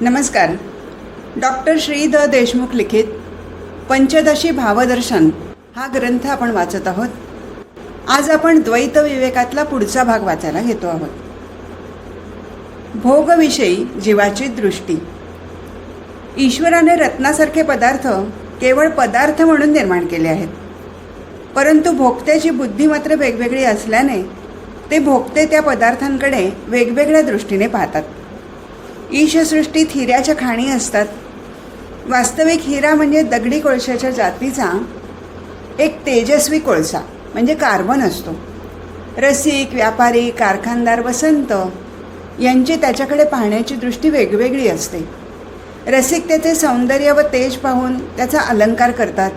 नमस्कार. Doctor Shri the Deshmukh लिखित पंचदशी भावदर्शन हा ग्रंथ आपण वाचत आहोत. आज आपण द्वैत विवेकातला पुढचा भाग वाचायला घेतो आहोत. भोगविषयी जीवाची दृष्टी. ईश्वराने रत्नासारखे पदार्थ केवळ पदार्थ म्हणून निर्माण केले आहेत, परंतु भोगत्याची बुद्धी मात्र वेगवेगळी असल्याने ते भोगते त्या पदार्थांकडे वेगवेगळ्या दृष्टीने पाहतात. ईशसृष्टीत हिऱ्याच्या खाणी असतात. वास्तविक हिरा म्हणजे दगडी कोळशाच्या जातीचा एक तेजस्वी कोळसा म्हणजे कार्बन असतो. रसिक, व्यापारी, कारखानदार व संत यांची त्याच्याकडे पाहण्याची दृष्टी वेगवेगळी असते. रसिक त्याचे सौंदर्य व तेज पाहून त्याचा अलंकार करतात.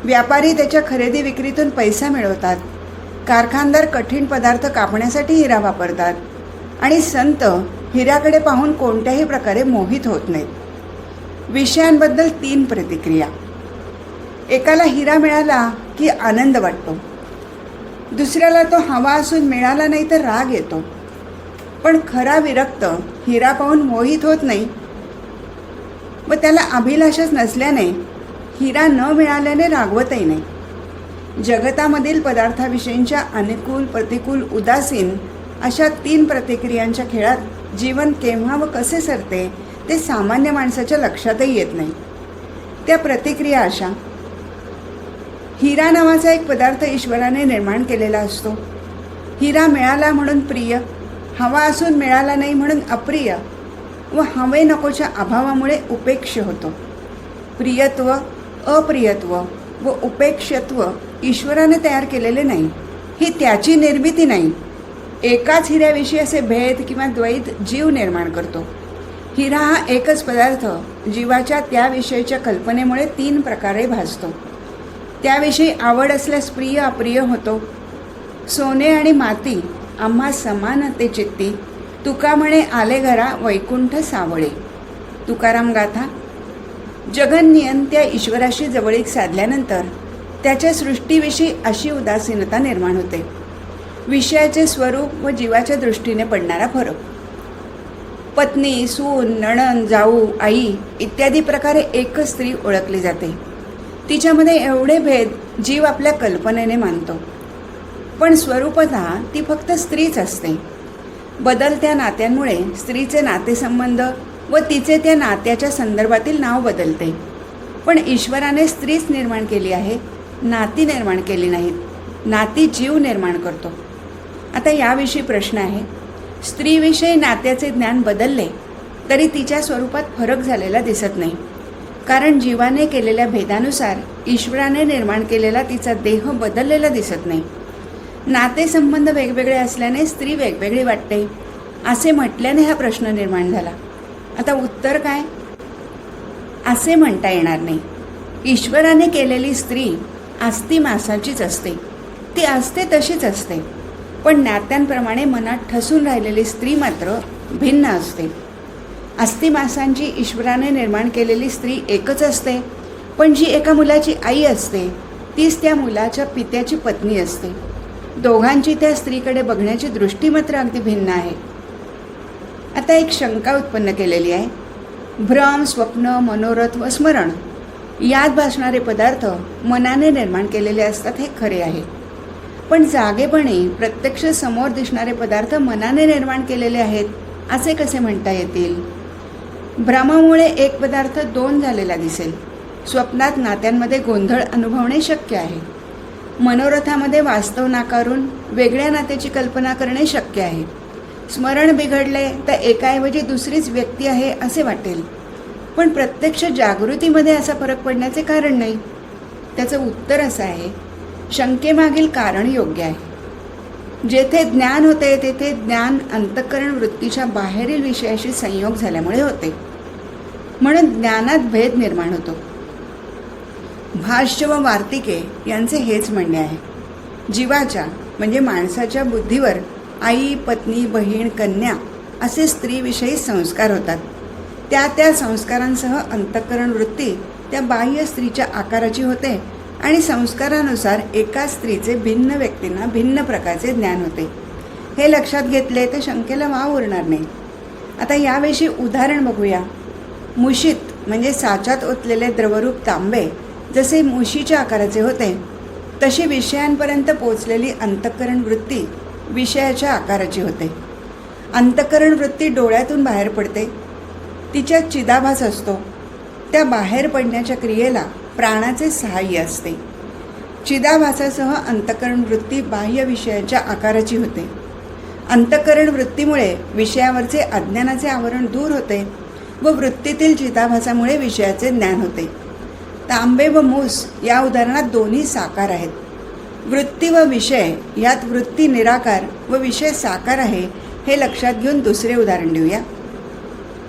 व्यापारी त्याच्या खरेदी विक्रीतून पैसा मिळवतात. कारखानदार कठीण पदार्थ कापण्यासाठी हिरा वापरतात. आणि संत हिऱ्याकडे पाहून कोणत्याही प्रकारे मोहित होत नाहीत. विषयांबद्दल 3 प्रतिक्रिया. एकाला हिरा मिळाला की आनंद वाटतो, दुसऱ्याला तो हवा असून मिळाला नाही तर राग येतो. पण खरा विरक्त हिरा पाहून मोहित होत नाही व त्याला अभिलाषच नसल्याने हिरा न मिळाल्याने रागवतही नाही. जगतामधील पदार्थाविषयींच्या अनुकूल, प्रतिकूल, उदासीन अशा 3 प्रतिक्रियांच्या खेळात जीवन केव्हा व कसे सरते ते सामान्य माणसाच्या लक्षातही येत नाही. त्या प्रतिक्रिया अशा. हिरा नावाचा एक पदार्थ ईश्वराने निर्माण केलेला असतो. हिरा मिळाला म्हणून प्रिय, हवा असून मिळाला नाही म्हणून अप्रिय व हवे नकोच्या अभावामुळे उपेक्ष होतो. प्रियत्व, अप्रियत्व व उपेक्षत्व ईश्वराने तयार केलेले नाही. ही त्याची निर्मिती नाही. एकाच हिऱ्याविषयी असे भेद किंवा द्वैत जीव निर्माण करतो. हिरा हा एकच पदार्थ जीवाच्या त्याविषयीच्या कल्पनेमुळे 3 प्रकारे भासतो. त्याविषयी आवड असल्यास प्रिय अप्रिय होतो. सोने आणि माती आम्हा समान ते चित्ती, तुका म्हणे आले घरा वैकुंठ सावळे. तुकाराम गाथा. जगन्नियन त्या ईश्वराशी जवळीक साधल्यानंतर त्याच्या सृष्टीविषयी अशी उदासीनता निर्माण होते. विषयाचे स्वरूप व जीवाच्या दृष्टीने पडणारा फरक. पत्नी, सून, नणंद, जाऊ, आई इत्यादी प्रकारे एकच स्त्री ओळखली जाते. तिच्यामध्ये एवढे भेद जीव आपल्या कल्पनेने मानतो, पण स्वरूपतः ती फक्त स्त्रीच असते. बदलत्या नात्यांमुळे स्त्रीचे नातेसंबंध व तिचे त्या नात्याच्या संदर्भातील नाव बदलते. पण ईश्वराने स्त्रीच निर्माण केली आहे, नाती निर्माण केली नाहीत. नाती जीव निर्माण करतो. आता याविषयी प्रश्न आहे. स्त्रीविषयी नात्याचे ज्ञान बदलले तरी तिच्या स्वरूपात फरक झालेला दिसत नाही, कारण जीवाने केलेल्या भेदानुसार ईश्वराने निर्माण केलेला तिचा देह बदललेला दिसत नाही. नातेसंबंध वेगवेगळे असल्याने स्त्री वेगवेगळी वाटते असे म्हटल्याने हा प्रश्न निर्माण झाला. आता उत्तर काय? असे म्हणता येणार नाही. ईश्वराने केलेली स्त्री आस्ती मासाचीच असते. ती असते तशीच असते, पण नात्यांप्रमाणे मनात ठसून राहिलेली स्त्री मात्र भिन्न असते. आस्ती मासांची ईश्वराने निर्माण केलेली स्त्री एकच असते, पण जी एका मुलाची आई असते तीच त्या मुलाच्या पित्याची पत्नी असते. दोघांची त्या स्त्रीकडे बघण्याची दृष्टी मात्र अगदी भिन्न आहे. आता एक शंका उत्पन्न केलेली आहे. भ्रम, स्वप्न, मनोरथ व स्मरण यात भासणारे पदार्थ मनाने निर्माण केलेले असतात हे खरे आहे, पण जागेपणी प्रत्यक्ष समोर दिसणारे पदार्थ मनाने निर्माण केलेले आहेत असे कसे म्हणता येतील? भ्रमामुळे एक पदार्थ 2 झालेला दिसेल. स्वप्नात नात्यांमध्ये गोंधळ अनुभवणे शक्य आहे. मनोरथामध्ये वास्तव नाकारून वेगळ्या नात्याची कल्पना करणे शक्य आहे. स्मरण बिघडले तर एकाऐवजी दुसरीच व्यक्ती आहे असे वाटेल, पण प्रत्यक्ष जागृतीमध्ये असा फरक पडण्याचे कारण नाही. त्याचं उत्तर असं आहे, शंकेमागील कारण योग्य आहे. जेथे ज्ञान होते तेथे ज्ञान अंतःकरण वृत्तीच्या बाहेरील विषयाशी संयोग झाल्यामुळे होते, म्हणून ज्ञानात भेद निर्माण होतो. भाष्य व वार्तिके यांचे हेच म्हणणे आहे. जीवाच्या म्हणजे माणसाच्या बुद्धीवर आई, पत्नी, बहीण, कन्या असे स्त्रीविषयी संस्कार होतात. त्या संस्कारांसह अंतःकरण वृत्ती त्या बाह्य स्त्रीच्या आकाराची होते आणि संस्कारानुसार एका स्त्रीचे भिन्न व्यक्तींना भिन्न प्रकारचे ज्ञान होते. हे लक्षात घेतले तर शंकेला वाव उरणार नाही. आता याविषयी उदाहरण बघूया. मुशीत म्हणजे साच्यात ओतलेले द्रवरूप तांबे जसे मुशीच्या आकाराचे होते, तशी विषयांपर्यंत पोचलेली अंतःकरण वृत्ती विषयाच्या आकाराची होते. अंतःकरण वृत्ती डोळ्यातून बाहेर पडते, तिच्यात चिदाभास असतो. त्या बाहेर पडण्याच्या क्रियेला प्राणाचे सहाय्य असते. चिदाभासासह अंतःकरण वृत्ती बाह्य विषयाच्या आकाराची होते. अंतःकरण वृत्तीमुळे विषयावरचे अज्ञानाचे आवरण दूर होते व वृत्तीतील चिदाभासामुळे विषयाचे ज्ञान होते. तांबे व मूस या उदाहरणात दोन्ही साकार आहेत. वृत्ती व विषय यात वृत्ती निराकार व विषय साकार आहे हे लक्षात घेऊन दुसरे उदाहरण देऊया.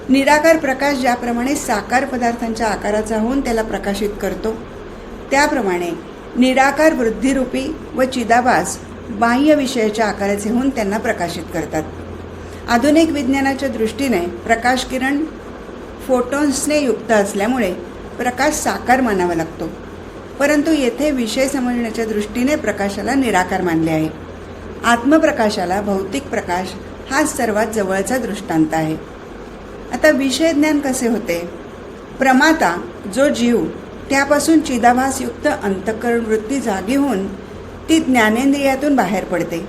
निराकार प्रकाश ज्याप्रमाणे साकार पदार्थांच्या आकाराचा होऊन त्याला प्रकाशित करतो, त्याप्रमाणे निराकार वृद्धिरूपी व चिदाभास बाह्य विषयाच्या आकाराचे होऊन त्यांना प्रकाशित करतात. आधुनिक विज्ञानाच्या दृष्टीने प्रकाश किरण फोटॉन्सने युक्त असल्यामुळे प्रकाश साकार मानावा लागतो, परंतु येथे विषय समजण्याच्या दृष्टीने प्रकाशाला निराकार मानले आहे. आत्मप्रकाशाला भौतिक प्रकाश हा सर्वात जवळचा दृष्टांत आहे. आता विषय ज्ञान कसे होते? प्रमाता जो जीव त्यापासून चिदाभासयुक्त अंतःकरण वृत्ती जागी होऊन ती ज्ञानेंद्रियातून बाहेर पडते.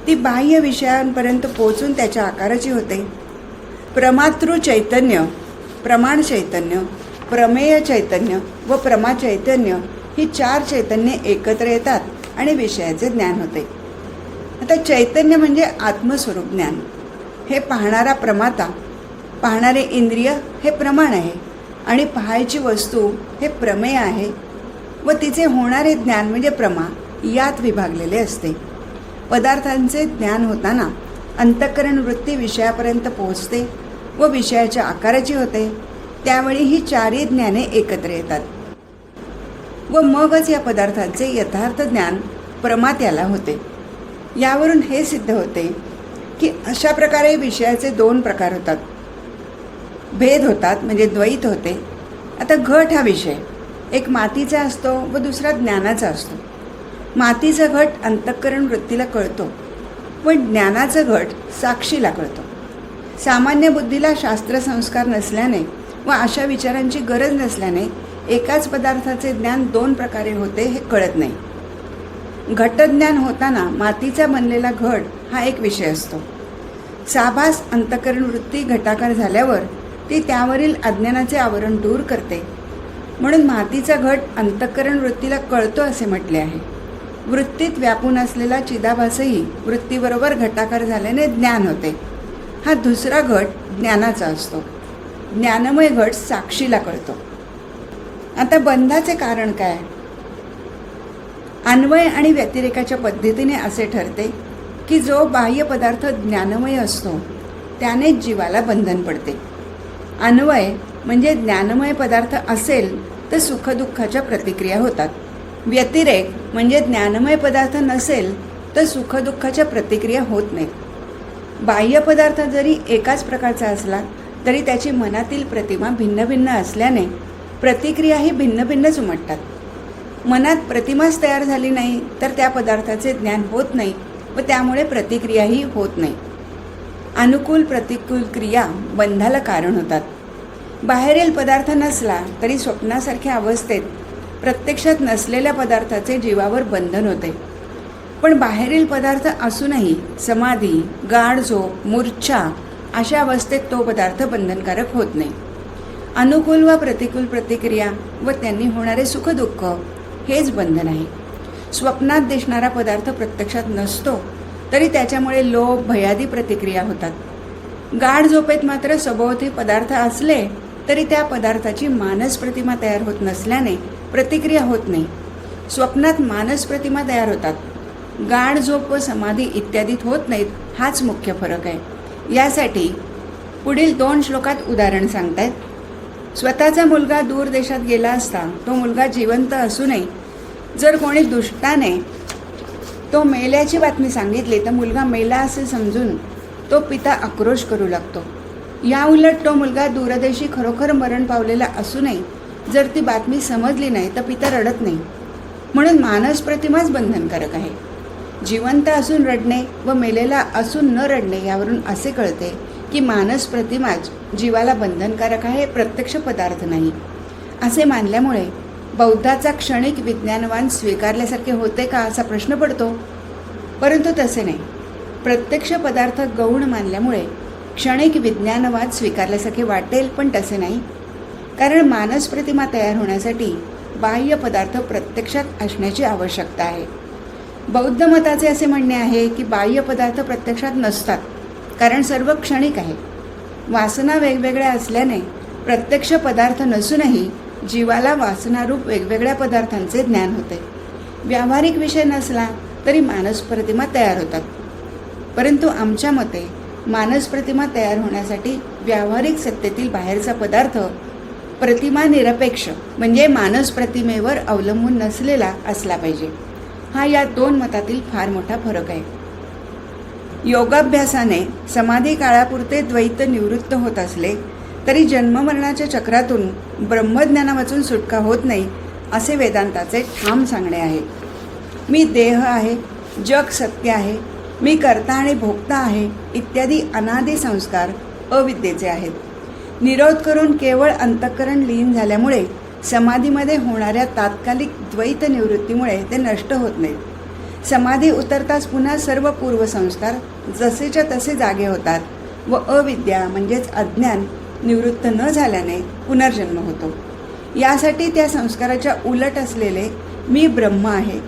ती बाह्य विषयांपर्यंत पोचून त्याच्या आकाराची होते. प्रमातृ चैतन्य, प्रमाण चैतन्य, प्रमेय चैतन्य व प्रमा चैतन्य ही 4 चैतन्ये एकत्र येतात आणि विषयाचे ज्ञान होते. आता चैतन्य म्हणजे आत्मस्वरूप ज्ञान. हे पाहणारा प्रमाता, पाहणारे इंद्रिय हे प्रमाण आहे आणि पाहायची वस्तू हे प्रमेय आहे व तिचे होणारे ज्ञान म्हणजे प्रमा यात विभागलेले असते. पदार्थांचे ज्ञान होताना अंतःकरण वृत्ती विषयापर्यंत पोहोचते व विषयाच्या आकाराची होते. त्यावेळी ही 4ही ज्ञाने एकत्र येतात व मगच या पदार्थांचे यथार्थ ज्ञान प्रमात्याला होते. यावरून हे सिद्ध होते की अशा प्रकारे विषयाचे 2 प्रकार होतात, भेद होतात म्हणजे द्वैत होते. आता घट हा विषय एक मातीचा असतो व दुसरा ज्ञानाचा असतो. मातीचा घट अंतःकरण वृत्तीला कळतो व ज्ञानाचा घट साक्षीला कळतो. सामान्य बुद्धीला शास्त्रसंस्कार नसल्याने व अशा विचारांची गरज नसल्याने एकाच पदार्थाचे ज्ञान 2 प्रकारे होते हे कळत नाही. घटज्ञान होताना मातीचा बनलेला घट हा एक विषय असतो. साभास अंतःकरण वृत्ती घटाकार झाल्यावर ती त्यावरील अज्ञानाचे आवरण दूर करते, म्हणून मातीचा घट अंतःकरण वृत्तीला कळतो असे म्हटले आहे. वृत्तीत व्यापून असलेला चिदाभासही वृत्तीबरोबर घटाकार झाल्याने ज्ञान होते. हा दुसरा घट ज्ञानाचा असतो. ज्ञानमय घट साक्षीला कळतो. आता बंधाचे कारण काय? अन्वय आणि व्यतिरेकाच्या पद्धतीने असे ठरते की जो बाह्य पदार्थ ज्ञानमय असतो त्यानेच जीवाला बंधन पडते. अन्वय म्हणजे ज्ञानमय पदार्थ असेल तर सुखदुःखाच्या प्रतिक्रिया होतात. व्यतिरेक म्हणजे ज्ञानमय पदार्थ नसेल तर सुखदुःखाच्या प्रतिक्रिया होत नाहीत. बाह्य पदार्थ जरी एकाच प्रकारचा असला तरी त्याची मनातील प्रतिमा भिन्न भिन्न असल्याने प्रतिक्रियाही भिन्न भिन्नच उमटतात. मनात प्रतिमाच तयार झाली नाही तर त्या पदार्थाचे ज्ञान होत नाही व त्यामुळे प्रतिक्रियाही होत नाही. अनुकूल प्रतिकूल क्रिया बंधाला कारण होतात. बाहेरील पदार्थ नसला तरी स्वप्नासारख्या अवस्थेत प्रत्यक्षात नसलेल्या पदार्थाचे जीवावर बंधन होते. पण बाहेरील पदार्थ असूनही समाधी, गाढ झोप, मूर्छा अशा अवस्थेत तो पदार्थ बंधनकारक होत नाही. अनुकूल व प्रतिकूल प्रतिक्रिया व त्यांनी होणारे सुखदुःख हेच बंधन आहे. स्वप्नात दिसणारा पदार्थ प्रत्यक्षात नसतो तरी त्याच्यामुळे लोभ, भयादी प्रतिक्रिया होतात. गाढ झोपेत मात्र सभोवती पदार्थ असले तरी त्या पदार्थाची मानस प्रतिमा तयार होत नसल्याने प्रतिक्रिया होत नाही. स्वप्नात मानस प्रतिमा तयार होतात. गाढ झोप व समाधी इत्यादीत होत नाहीत. हाच मुख्य फरक आहे. यासाठी पुढील 2 श्लोकात उदाहरण सांगतायत. स्वतःचा मुलगा दूर देशात गेला असता तो मुलगा जिवंत असूनही जर कोणी दुष्टाने तो मेल्याची बातमी सांगितली तर मुलगा मेला असे समजून तो पिता आक्रोश करू लागतो. या उलट तो मुलगा दूरदेशी खरोखर मरण पावलेला असूनही जर ती बातमी समजली नाही तर पिता रडत नाही. म्हणून मानस प्रतिमाच बंधनकारक आहे. जिवंत असून रडणे व मेलेला असून न रडणे यावरून असे कळते की मानस प्रतिमाच जीवाला बंधनकारक आहे, प्रत्यक्ष पदार्थ नाही असे मानल्यामुळे बौद्धाचा क्षणिक विज्ञानवान स्वीकारल्यासारखे होते का असा प्रश्न पडतो. परंतु तसे नाही. प्रत्यक्ष पदार्थ गौण मानल्यामुळे क्षणिक विज्ञानवाद स्वीकारल्यासारखे वाटेल, पण तसे नाही. कारण मानस प्रतिमा तयार होण्यासाठी बाह्य पदार्थ प्रत्यक्षात असण्याची आवश्यकता आहे. बौद्ध मताचे असे म्हणणे आहे की बाह्य पदार्थ प्रत्यक्षात नसतात, कारण सर्व क्षणिक आहे. वासना वेगवेगळ्या असल्याने प्रत्यक्ष पदार्थ नसूनही जीवाला वासनारूप वेगवेगळ्या पदार्थांचे ज्ञान होते. व्यावहारिक विषय नसला तरी मानस प्रतिमा तयार होतात. परंतु आमच्या मते मानस प्रतिमा तयार होण्यासाठी व्यावहारिक सत्तेतील बाहेरचा पदार्थ प्रतिमा निरपेक्ष म्हणजे मानस प्रतिमेवर अवलंबून नसलेला असला पाहिजे. हा या दोन मतातील फार मोठा फरक आहे. योगाभ्यासाने समाधी काळापुरते द्वैत निवृत्त होत असले तरी जन्ममरणाच्या चक्रातून ब्रह्मज्ञानावाचून सुटका होत नाही असे वेदांताचे ठाम सांगणे आहे. मी देह आहे, जग सत्य आहे, मी कर्ता आणि भोक्ता आहे इत्यादी अनादी संस्कार अविद्येचे आहेत. निरोध करून केवळ अंतःकरण लीन झाल्यामुळे समाधीमध्ये होणाऱ्या तात्कालिक द्वैत निवृत्तीमुळे ते नष्ट होत नाहीत. समाधी उतरताच पुन्हा सर्व पूर्वसंस्कार जसेच्या तसे जागे होतात व अविद्या म्हणजेच अज्ञान निवृत्त न झाल्याने पुनर्जन्म होतो. यासाठी त्या संस्काराच्या उलट असलेले मी ब्रह्म आहे,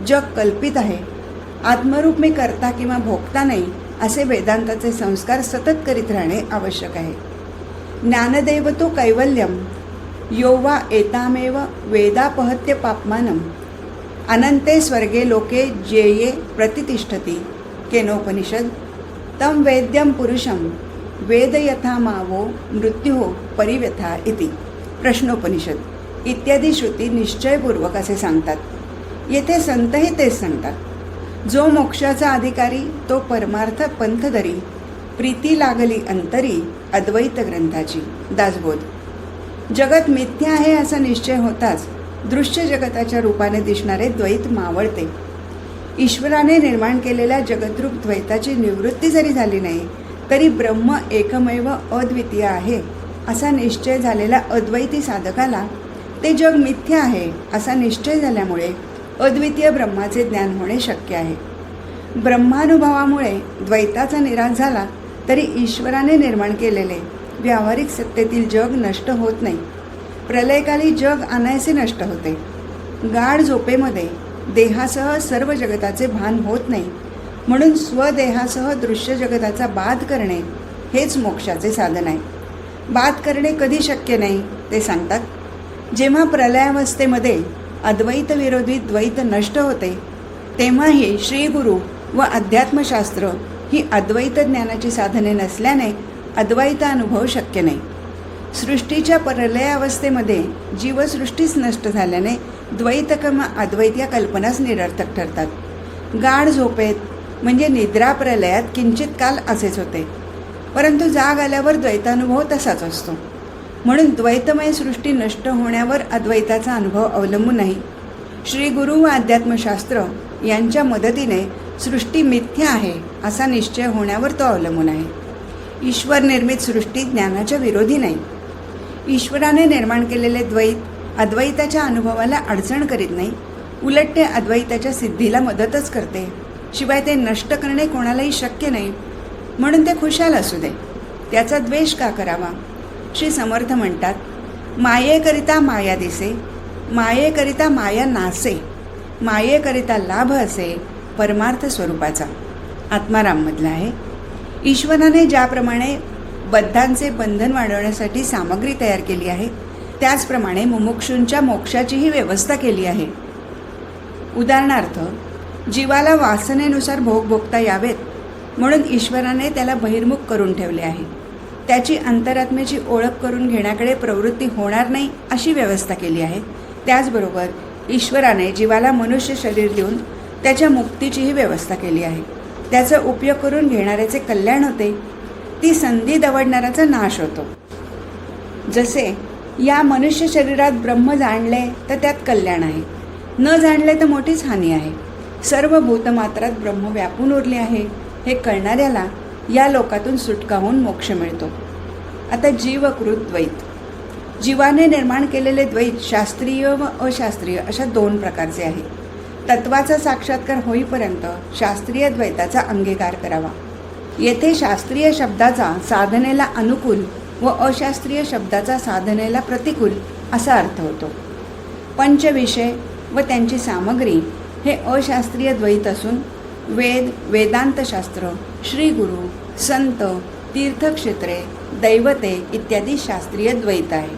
जग कल्पित आहे, आत्मरूप मी कर्ता किंवा भोगता नाही असे वेदांताचे संस्कार सतत करीत राहणे आवश्यक आहे. ज्ञानदेव तो कैवल्यम यो वा एतामेव वेदापहत्य पाप्मानम अनंते स्वर्गे लोके जेये प्रतितिष्ठती केनोपनिषद तम वेद्यम पुरुषम वेद यथा मावो मृत्यू परिव्यथा इति प्रश्नोपनिषद इत्यादी श्रुती निश्चयपूर्वक असे सांगतात. येथे संतही तेच सांगतात. जो मोक्षाचा अधिकारी तो परमार्थ पंथदरी प्रीती लागली अंतरी अद्वैत ग्रंथाची दासबोध. जगत मिथ्या आहे असा निश्चय होताच दृश्य जगताच्या रूपाने दिसणारे द्वैत मावळते. ईश्वराने निर्माण केलेल्या जगद्रूप द्वैताची निवृत्ती जरी झाली नाही तरी ब्रह्म एकमेव अद्वितीय आहे असा निश्चय झालेल्या अद्वैती साधकाला ते जग मिथ्या आहे असा निश्चय झाल्यामुळे अद्वितीय ब्रह्माचे ज्ञान होणे शक्य आहे. ब्रह्मानुभवामुळे द्वैताचा निराश झाला तरी ईश्वराने निर्माण केलेले व्यावहारिक सत्तेतील जग नष्ट होत नाही. प्रलयकाली जग अनायसे नष्ट होते. गाढ झोपेमध्ये देहासह सर्व जगताचे भान होत नाही, म्हणून स्वदेहासह दृश्य जगताचा बाध करणे हेच मोक्षाचे साधन आहे. बाध करणे कधी शक्य नाही ते सांगतात. जेव्हा प्रलयावस्थेमध्ये अद्वैत विरोधी द्वैत नष्ट होते तेव्हाही श्रीगुरु व अध्यात्मशास्त्र ही अद्वैत ज्ञानाची साधने नसल्याने अद्वैत अनुभव शक्य नाही. सृष्टीच्या प्रलयावस्थेमध्ये जीवसृष्टीच नष्ट झाल्याने द्वैत किंवा अद्वैत या कल्पनाच निरर्थक ठरतात. गाढ झोपेत म्हणजे निद्रा प्रलयात किंचित काल असेच होते, परंतु जाग आल्यावर द्वैतानुभव तसाच असतो. म्हणून द्वैतमय सृष्टी नष्ट होण्यावर अद्वैताचा अनुभव अवलंबून नाही. श्री गुरु व अध्यात्मशास्त्र यांच्या मदतीने सृष्टी मिथ्या आहे असा निश्चय होण्यावर तो अवलंबून आहे. ईश्वर निर्मित सृष्टी ज्ञानाच्या विरोधी नाही. ईश्वराने निर्माण केलेले द्वैत अद्वैताच्या अनुभवाला अडचण करीत नाही, उलट ते अद्वैताच्या सिद्धीला मदतच करते. शिवाय ते नष्ट करणे कोणालाही शक्य नाही, म्हणून ते खुशाल असू दे. त्याचा द्वेष का करावा? श्री समर्थ म्हणतात, मायेकरिता माया दिसे, मायेकरिता माया नासे, मायेकरिता लाभ असे परमार्थ स्वरूपाचा. आत्माराममधला आहे. ईश्वराने ज्याप्रमाणे बद्धांचे बंधन वाढवण्यासाठी सामग्री तयार केली आहे त्याचप्रमाणे मुमुक्षूंच्या मोक्षाचीही व्यवस्था केली आहे. उदाहरणार्थ, जीवाला वासनेनुसार भोग भोगता यावेत म्हणून ईश्वराने त्याला बहिर्मुख करून ठेवले आहे. त्याची अंतरात्म्याची ओळख करून घेण्याकडे प्रवृत्ती होणार नाही अशी व्यवस्था केली आहे. त्याचबरोबर ईश्वराने जीवाला मनुष्य शरीर देऊन त्याच्या मुक्तीचीही व्यवस्था केली आहे. त्याचा उपयोग करून घेणाऱ्याचे कल्याण होते, ती संधी दवडणाऱ्याचा नाश होतो. जसे या मनुष्य शरीरात ब्रह्म जाणले तर त्यात कल्याण आहे, न जाणले तर मोठीच हानी आहे. सर्व भूतमात्रात ब्रह्म व्यापून उरले आहे हे कळणाऱ्याला या लोकातून सुटका होऊन मोक्ष मिळतो. आता जीवकृत द्वैत. जीवाने निर्माण केलेले द्वैत शास्त्रीय व अशास्त्रीय अशा 2 प्रकारचे आहे. तत्वाचा साक्षात्कार होईपर्यंत शास्त्रीय द्वैताचा अंगीकार करावा. येथे शास्त्रीय शब्दाचा साधनेला अनुकूल व अशास्त्रीय शब्दाचा साधनेला प्रतिकूल असा अर्थ होतो. पंचविषय व त्यांची सामग्री हे अशास्त्रीय द्वैत असून वेद, वेदांतशास्त्र, श्रीगुरु, संत, तीर्थक्षेत्रे, दैवते इत्यादी शास्त्रीय द्वैत आहे.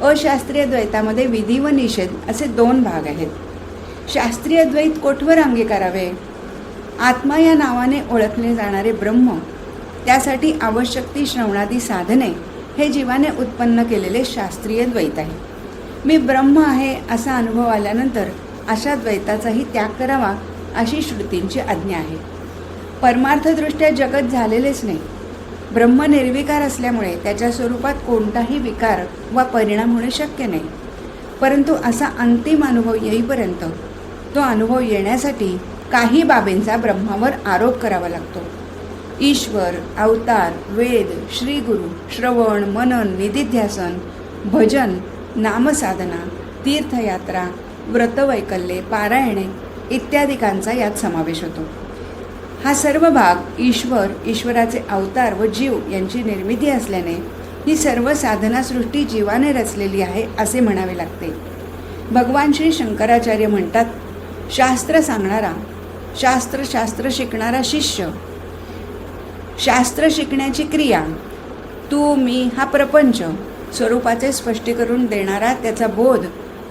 अशास्त्रीय द्वैतामध्ये विधी व निषेध असे 2 भाग आहेत. शास्त्रीय द्वैत कोठवर अंगीकारावे? आत्मा या नावाने ओळखले जाणारे ब्रह्म, त्यासाठी आवश्यक ती श्रवणादी साधने हे जीवाने उत्पन्न केलेले शास्त्रीय द्वैत आहे. मी ब्रह्म आहे असा अनुभव आल्यानंतर अशा द्वैताचाही त्याग करावा अशी श्रुतींची आज्ञा आहे. परमार्थदृष्ट्या जगत झालेलेच नाही. ब्रह्म निर्विकार असल्यामुळे त्याच्या स्वरूपात कोणताही विकार वा परिणाम होणे शक्य नाही. परंतु असा अंतिम अनुभव येईपर्यंत तो अनुभव येण्यासाठी काही बाबींचा ब्रह्मावर आरोप करावा लागतो. ईश्वर, अवतार, वेद, श्रीगुरु, श्रवण, मनन, निधिध्यासन, भजन, नामसाधना, तीर्थयात्रा, व्रतवैकल्ये, पारायणे इत्यादिकांचा यात समावेश होतो. हा सर्व भाग ईश्वर, ईश्वराचे अवतार व जीव यांची निर्मिती असल्याने ही सर्व साधनासृष्टी जीवाने रचलेली आहे असे म्हणावे लागते. भगवान श्री शंकराचार्य म्हणतात, शास्त्र सांगणारा, शास्त्र शिकणारा शिष्य, शास्त्र शिकण्याची क्रिया, तू मी हा प्रपंच स्वरूपाचे स्पष्टीकरण देणारा त्याचा बोध,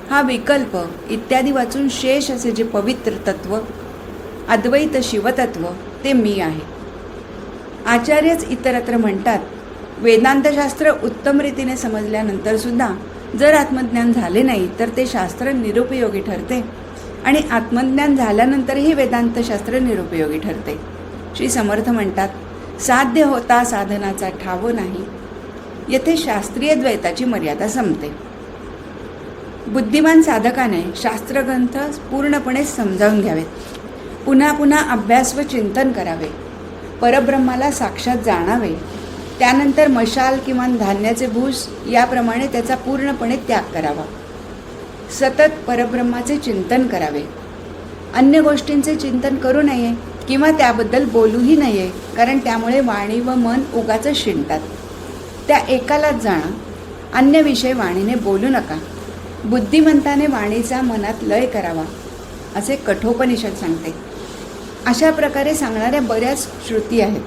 हा विकल्प इत्यादी वाचून शेष असे जे पवित्र तत्व, अद्वैत शिवतत्व ते मी आहे. आचार्यच इतरत्र म्हणतात, वेदांतशास्त्र उत्तम रीतीने समजल्यानंतर सुद्धा जर आत्मज्ञान झाले नाही तर ते शास्त्र निरुपयोगी ठरते आणि आत्मज्ञान झाल्यानंतरही वेदांतशास्त्र निरुपयोगी ठरते. श्री समर्थ म्हणतात, साध्य होता साधनाचा ठाव नाही, येथे शास्त्रीय द्वैताची मर्यादा संपते. बुद्धिमान साधकाने शास्त्रग्रंथ पूर्णपणे समजावून घ्यावेत. पुन्हा पुन्हा अभ्यास व चिंतन करावे. परब्रह्माला साक्षात जाणावे. त्यानंतर मशाल किंवा धान्याचे भूस याप्रमाणे त्याचा पूर्णपणे त्याग करावा. सतत परब्रह्माचे चिंतन करावे. अन्य गोष्टींचे चिंतन करू नये किंवा त्याबद्दल बोलूही नये, कारण त्यामुळे वाणी व मन उगाच शिणतात. त्या एकालाच जाणं. अन्य विषय वाणीने बोलू नका. बुद्धिमंताने वाणीचा मनात लय करावा असे कठोपनिषद सांगते. अशा प्रकारे सांगणाऱ्या बऱ्याच श्रुती आहेत.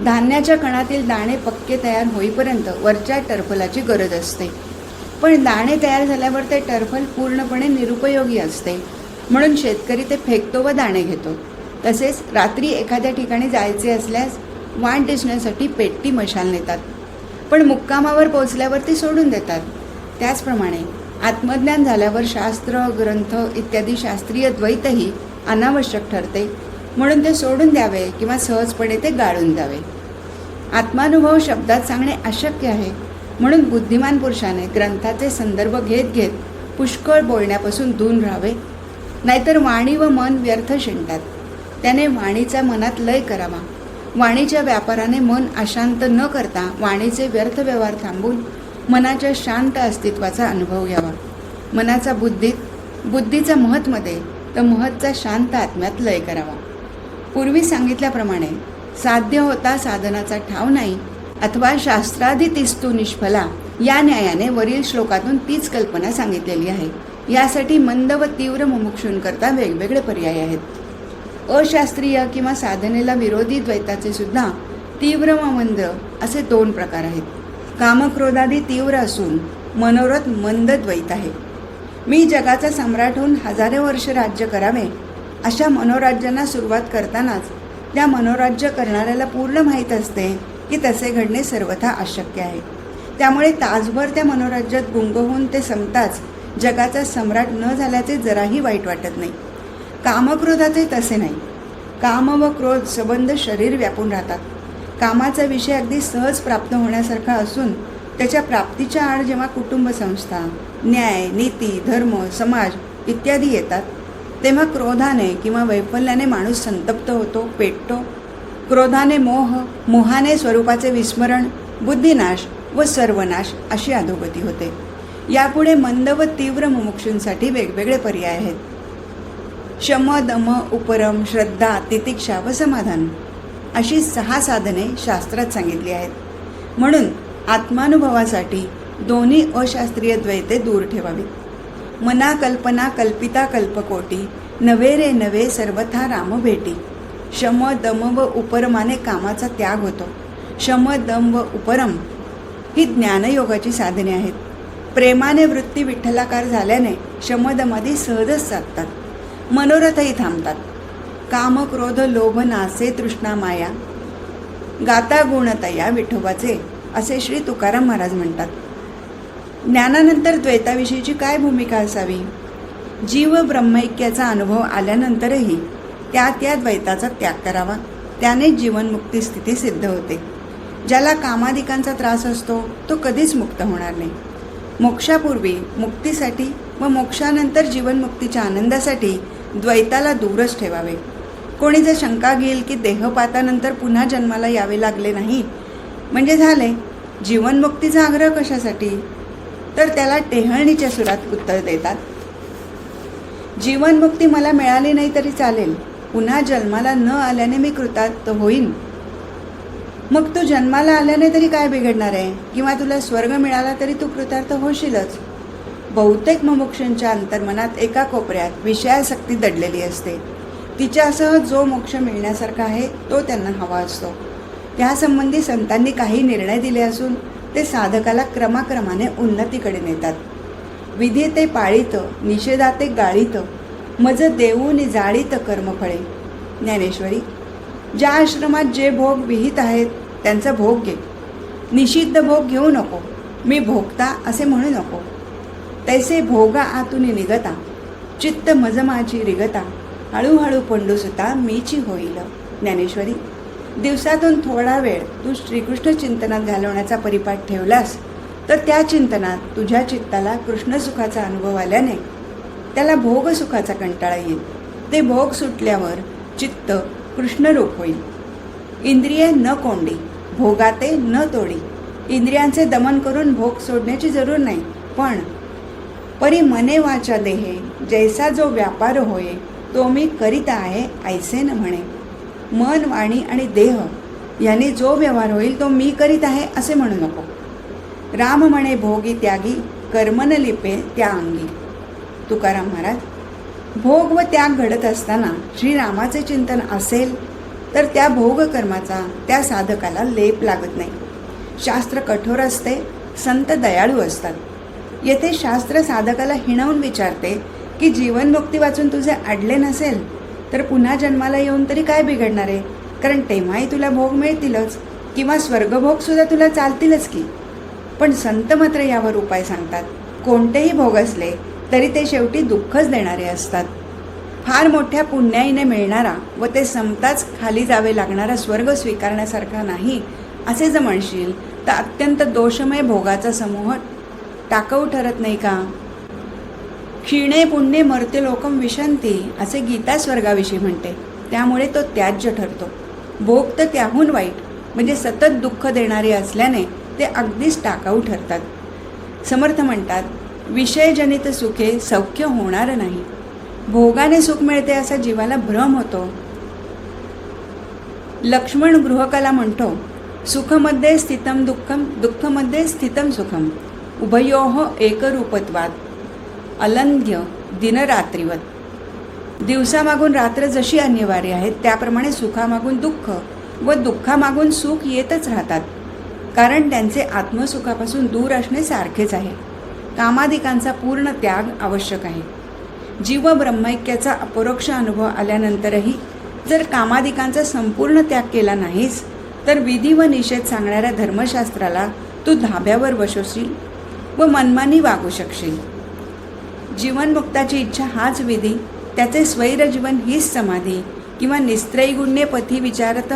धान्याच्या कणातील दाणे पक्के तयार होईपर्यंत वरच्या टरफलाची गरज असते, पण दाणे तयार झाल्यावर ते टरफल पूर्णपणे निरुपयोगी असते, म्हणून शेतकरी ते फेकतो व दाणे घेतो. तसेच रात्री एखाद्या ठिकाणी जायचे असल्यास वाट दिसण्यासाठी पेटती मशाल नेतात, पण मुक्कामावर पोचल्यावर ती सोडून देतात. त्याचप्रमाणे आत्मज्ञान झाल्यावर शास्त्र, ग्रंथ इत्यादी शास्त्रीय द्वैतही अनावश्यक ठरते, म्हणून ते सोडून द्यावे किंवा सहजपणे ते गाळून द्यावे. आत्मानुभव शब्दात सांगणे अशक्य आहे, म्हणून बुद्धिमान पुरुषाने ग्रंथाचे संदर्भ घेत घेत पुष्कळ बोलण्यापासून दूर राहावे, नाहीतर वाणी व मन व्यर्थ शिणतात. त्याने वाणीचा मनात लय करावा. वाणीच्या व्यापाराने मन अशांत न करता वाणीचे व्यर्थ व्यवहार थांबून मनाच्या शांत अस्तित्वाचा अनुभव घ्यावा. मनाचा बुद्धीचा महतमध्ये तर महतचा शांत आत्म्यात लय करावा. पूर्वी सांगितल्याप्रमाणे साध्य होता साधनाचा ठाव नाही अथवा शास्त्रादी तिस्तू निष्फला या न्यायाने वरील श्लोकातून तीच कल्पना सांगितलेली आहे. यासाठी मंद व तीव्र मुमुक्षूंकरता वेगवेगळे पर्याय आहेत. अशास्त्रीय किंवा साधनेला विरोधी द्वैताचे सुद्धा तीव्र व मंद असे 2 प्रकार आहेत. कामक्रोधादी तीव्र असून मनोरथ मंद द्वैत आहे. मी जगाचा सम्राट होऊन हजारो वर्ष राज्य करावे अशा मनोराज्यांना सुरुवात करतानाच त्या मनोराज्य करणाऱ्याला पूर्ण माहीत असते की तसे घडणे सर्वथा अशक्य आहे. त्यामुळे तासभर त्या मनोराज्यात गुंग होऊन ते संपताच जगाचा सम्राट न झाल्याचे जराही वाईट वाटत नाही. कामक्रोधाचे तसे नाही. काम व क्रोध संबंध शरीर व्यापून राहतात. कामाचा विषय अगदी सहज प्राप्त होण्यासारखा असून त्याच्या प्राप्तीच्या आड जेव्हा कुटुंब संस्था, न्याय, नीती, धर्म, समाज इत्यादी येतात तेव्हा क्रोधाने किंवा वैफल्याने माणूस संतप्त होतो, पेटतो. क्रोधाने मोह, मोहाने स्वरूपाचे विस्मरण, बुद्धिनाश व सर्वनाश अशी अधोगती होते. यापुढे मंद व तीव्र मुमुक्षूंसाठी वेगवेगळे पर्याय आहेत. शम, दम, उपरम, श्रद्धा, तितिक्षा व समाधान अशी 6 साधने शास्त्रात सांगितली आहेत. म्हणून आत्मानुभवासाठी दोन्ही अशास्त्रीय द्वैते दूर ठेवावीत. मना कल्पना कल्पिता कल्पकोटी, नवे रे नवे सर्वथा राम भेटी. शम, दम व उपरमाने कामाचा त्याग होतो. शम, दम व उपरम ही ज्ञानयोगाची साधने आहेत. प्रेमाने वृत्ती विठ्ठलाकार झाल्याने शमदमादी सहजच साधतात. मनोरथही थांबतात. काम, क्रोध, लोभ, नासे, तृष्णा, माया गाता गुणतया विठोबाचे असे श्री तुकाराम महाराज म्हणतात. ज्ञानानंतर द्वैताविषयीची काय भूमिका असावी? जीव ब्रह्मैक्याचा अनुभव आल्यानंतरही त्या द्वैताचा त्याग करावा. त्याने जीवनमुक्ती स्थिती सिद्ध होते. ज्याला कामादिकांचा त्रास असतो तो कधीच मुक्त होणार नाही. मोक्षापूर्वी मुक्तीसाठी व मोक्षानंतर जीवनमुक्तीच्या आनंदासाठी द्वैताला दूरच ठेवावे. कोणी जर शंका घेईल की देहपातानंतर पुन्हा जन्माला यावे लागले नाही म्हणजे झाले, जीवनमुक्तीचा आग्रह कशासाठी? तर त्याला टेहळणीच्या सुरात उत्तर देतात. जीवनमुक्ती मला मिळाली नाही तरी चालेल, पुन्हा जन्माला न आल्याने मी कृतार्थ होईन. मग तू जन्माला आल्याने तरी काय बिघडणार आहे? किंवा तुला स्वर्ग मिळाला तरी तू कृतार्थ होशीलच. बहुतेक मुमुक्षूंच्या अंतर्मनात एका कोपऱ्यात विषयासक्ती दडलेली असते. तिच्यासह जो मोक्ष मिळण्यासारखा आहे तो त्यांना हवा असतो. त्यासंबंधी संतांनी काही निर्णय दिले असून ते साधकाला क्रमाक्रमाने उन्नतीकडे नेतात. विधी ते पाळीत, निषेधाते गाळीत, मज देऊन जाळीत कर्मफळे. ज्ञानेश्वरी, ज्या आश्रमात जे भोग विहित आहेत त्यांचा भोग घे. निषिद्ध भोग घेऊ नको. मी भोगता असे म्हणू नको. तैसे भोगा आतून निगता, चित्त मज माझी रिगता, हळूहळू पंडूसुता मीची होईल. ज्ञानेश्वरी, दिवसातून थोडा वेळ तू श्रीकृष्ण चिंतनात घालवण्याचा परिपाठ ठेवलास तर त्या चिंतनात तुझ्या चित्ताला कृष्णसुखाचा अनुभव आल्याने त्याला भोगसुखाचा कंटाळा येईल. ते भोग सुटल्यावर चित्त कृष्णरूप होईल. इंद्रिये न कोंडी, भोगाते न तोडी. इंद्रियांचे दमन करून भोग सोडण्याची जरूर नाही, पण परी मने वाचा देहे, जैसा जो व्यापार होये तो मी करीत आहे ऐसे न म्हणे. मन, वाणी आणि देह यांनी जो व्यवहार होईल तो मी करीत आहे असे म्हणू नको. राम म्हणे भोगी त्यागी, कर्मन लिपे त्या अंगी. तुकाराम महाराज, भोग व त्याग घडत असताना श्रीरामाचे चिंतन असेल तर त्या भोगकर्माचा त्या साधकाला लेप लागत नाही. शास्त्र कठोर असते, संत दयाळू असतात. येथे शास्त्र साधकाला हिणवून विचारते की जीवनमुक्ती वाचून तुझे अडले नसेल तर पुन्हा जन्माला येऊन तरी काय बिघडणार आहे? कारण तेव्हाही तुला भोग मिळतीलच किंवा स्वर्गभोगसुद्धा तुला चालतीलच की. पण संत मात्र यावर उपाय सांगतात. कोणतेही भोग असले तरी ते शेवटी दुःखच देणारे असतात. फार मोठ्या पुण्याईने मिळणारा व ते संपताच खाली जावे लागणारा स्वर्ग स्वीकारण्यासारखा नाही असे जर म्हणशील तर अत्यंत दोषमय भोगाचा समूह टाकाऊ ठरत नाही का? क्षीणे पुण्ये मर्त्य लोकम विशंती असे गीता स्वर्गाविषयी म्हणते. त्यामुळे तो त्याज्य ठरतो. भोग तर त्याहून वाईट म्हणजे सतत दुःख देणारे असल्याने ते अगदीच टाकाऊ ठरतात. समर्थ म्हणतात, विषयजनित सुखे सौख्य होणार नाही. भोगाने सुख मिळते असा जीवाला भ्रम होतो. लक्ष्मण गृहकला म्हणतो, सुखमध्ये स्थितम दुःखम, दुःखमध्ये स्थितम सुखम, उभयोः एकरूपत्वात् अलंघ्य दिनरात्रीवत. दिवसामागून रात्र जशी अनिवार्य आहेत त्याप्रमाणे सुखामागून दुःख व दुःखामागून सुख येतच राहतात. कारण त्यांचे आत्मसुखापासून दूर असणे सारखेच आहे. कामादिकांचा पूर्ण त्याग आवश्यक आहे. जीव ब्रह्मैक्याचा अपरोक्ष अनुभव आल्यानंतरही जर कामादिकांचा संपूर्ण त्याग केला नाहीस तर विधी व निषेध सांगणाऱ्या धर्मशास्त्राला तू धाब्यावर बसवशील व मनमानी वागू शकशील. जीवनमुक्ताची इच्छा हाच विधी, त्याचे स्वैरजीवन हीच समाधी किंवा निस्त्रैगुण्ये पथी विचारत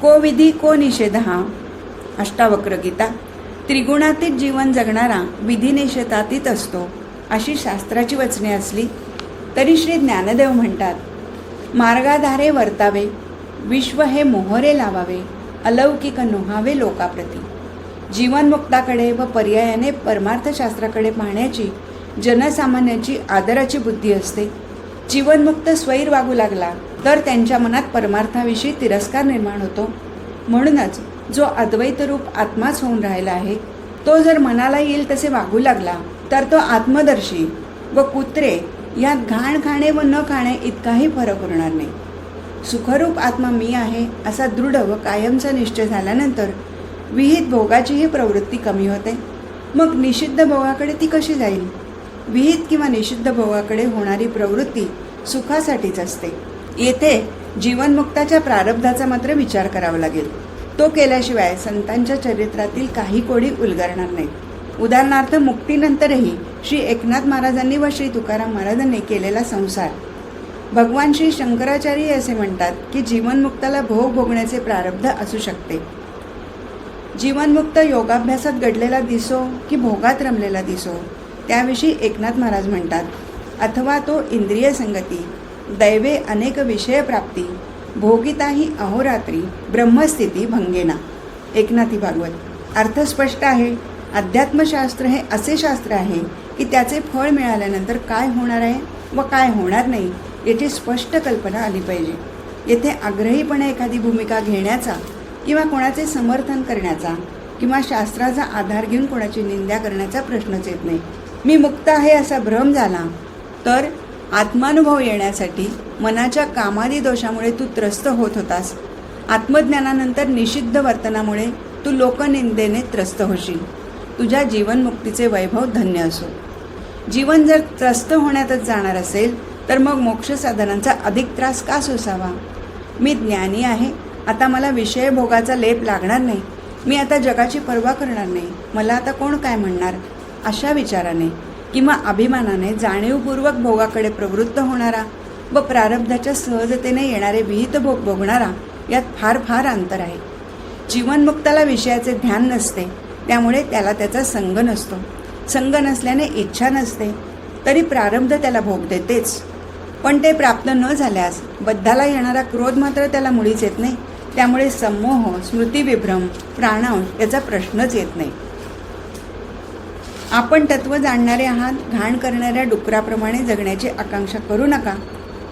को विधी को निषेध. हा अष्टावक्र गीता. त्रिगुणातीत जीवन जगणारा विधिनिषेधातीत असतो अशी शास्त्राची वचने असली तरी श्री ज्ञानदेव म्हणतात, मार्गाधारे वर्तावे विश्व हे मोहरे लावावे, अलौकिक नोहावे लोकाप्रती. जीवनमुक्ताकडे व पर्यायाने परमार्थशास्त्राकडे पाहण्याची जनसामान्याची आदराची बुद्धी असते. जीवनमुक्त स्वैर वागू लागला तर त्यांच्या मनात परमार्थाविषयी तिरस्कार निर्माण होतो. म्हणूनच जो अद्वैतरूप आत्माच होऊन राहिला आहे तो जर मनाला येईल तसे वागू लागला तर तो आत्मदर्शी व कुत्रे यात घाण खाणे व न खाणे इतकाही फरक उरणार नाही. सुखरूप आत्मा मी आहे असा दृढ व कायमचा निश्चय झाल्यानंतर विहित भोगाचीही प्रवृत्ती कमी होते. मग निषिद्ध भोगाकडे ती कशी जाईल? विहित किंवा निषिद्ध भोगाकडे होणारी प्रवृत्ती सुखासाठीच असते. येथे जीवनमुक्ताच्या प्रारब्धाचा मात्र विचार करावा लागेल. तो केल्याशिवाय संतांच्या चरित्रातील काही कोडी उलगडणार नाहीत. उदाहरणार्थ मुक्तीनंतरही श्री एकनाथ महाराजांनी व श्री तुकाराम महाराजांनी केलेला संसार. भगवान श्री शंकराचार्य असे म्हणतात की जीवनमुक्ताला भोग भोगण्याचे प्रारब्ध असू शकते. जीवनमुक्त योगाभ्यासात घडलेला दिसो की भोगात रमलेला दिसो त्याविषयी एकनाथ महाराज म्हणतात, अथवा तो इंद्रिय संगती, दैवे अनेक विषय प्राप्ती, भोगिताही अहोरात्री, ब्रह्मस्थिती भंगेना. एकनाथी भागवत. अर्थ स्पष्ट आहे. अध्यात्मशास्त्र हे असे शास्त्र आहे की त्याचे फळ मिळाल्यानंतर काय होणार आहे व काय होणार नाही याची स्पष्ट कल्पना आली पाहिजे. येथे आग्रहीपणे एखादी भूमिका घेण्याचा किंवा कोणाचे समर्थन करण्याचा किंवा शास्त्राचा आधार घेऊन कोणाची निंदा करण्याचा प्रश्नच येत नाही. मी मुक्त आहे असा भ्रम झाला तर आत्मानुभव येण्यासाठी मनाच्या कामादी दोषामुळे तू त्रस्त होत होतास. आत्मज्ञानानंतर निषिद्ध वर्तनामुळे तू लोकनिंदेने त्रस्त होशील. तुझ्या जीवनमुक्तीचे वैभव धन्य असो. जीवन जर त्रस्त होण्यातच जाणार असेल तर मग मोक्षसाधनांचा अधिक त्रास का सोसावा? मी ज्ञानी आहे, आता मला विषय भोगाचा लेप लागणार नाही, मी आता जगाची पर्वा करणार नाही, मला आता कोण काय म्हणणार, अशा विचाराने किंवा अभिमानाने जाणीवपूर्वक भोगाकडे प्रवृत्त होणारा व प्रारब्धाच्या सहजतेने येणारे विहित भोग भोगणारा यात फार फार अंतर आहे. जीवनमुक्ताला विषयाचे ध्यान नसते, त्यामुळे त्याला त्याचा संग नसतो. संग नसल्याने इच्छा नसते, तरी प्रारब्ध त्याला भोग देतेच. पण ते प्राप्त न झाल्यास बद्धाला येणारा क्रोध मात्र त्याला मुळीच येत नाही. त्यामुळे संमोह, स्मृतिविभ्रम, प्राणांश याचा प्रश्नच येत नाही. आपण तत्व जाणणारे आहात. घाण करणाऱ्या डुकराप्रमाणे जगण्याची आकांक्षा करू नका.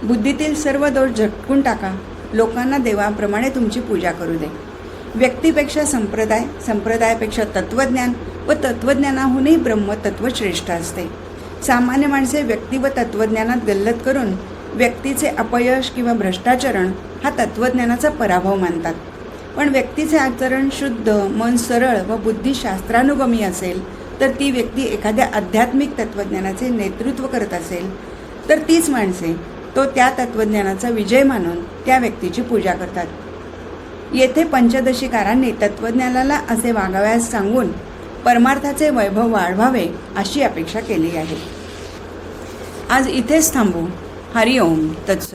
बुद्धीतील सर्व दोष झटकून टाका. लोकांना देवाप्रमाणे तुमची पूजा करू दे. व्यक्तीपेक्षा संप्रदाय, संप्रदायापेक्षा तत्त्वज्ञान व तत्त्वज्ञानाहूनही ब्रह्मतत्व श्रेष्ठ असते. सामान्य माणसे व्यक्ती व तत्त्वज्ञानात गल्लत करून व्यक्तीचे अपयश किंवा भ्रष्टाचरण हा तत्त्वज्ञानाचा पराभव मानतात. पण व्यक्तीचे आचरण शुद्ध, मन सरळ व बुद्धी शास्त्रानुगमी असेल तर ती व्यक्ती एखाद्या आध्यात्मिक तत्त्वज्ञानाचे नेतृत्व करत असेल तर तीच माणसे तो त्या तत्त्वज्ञानाचा विजय मानून त्या व्यक्तीची पूजा करतात. येथे पंचदशीकारांनी तत्त्वज्ञानाला असे वागाव्यास सांगून परमार्थाचे वैभव वाढवावे अशी अपेक्षा केली आहे. आज इथेच थांबू. हरिओम तत्सत.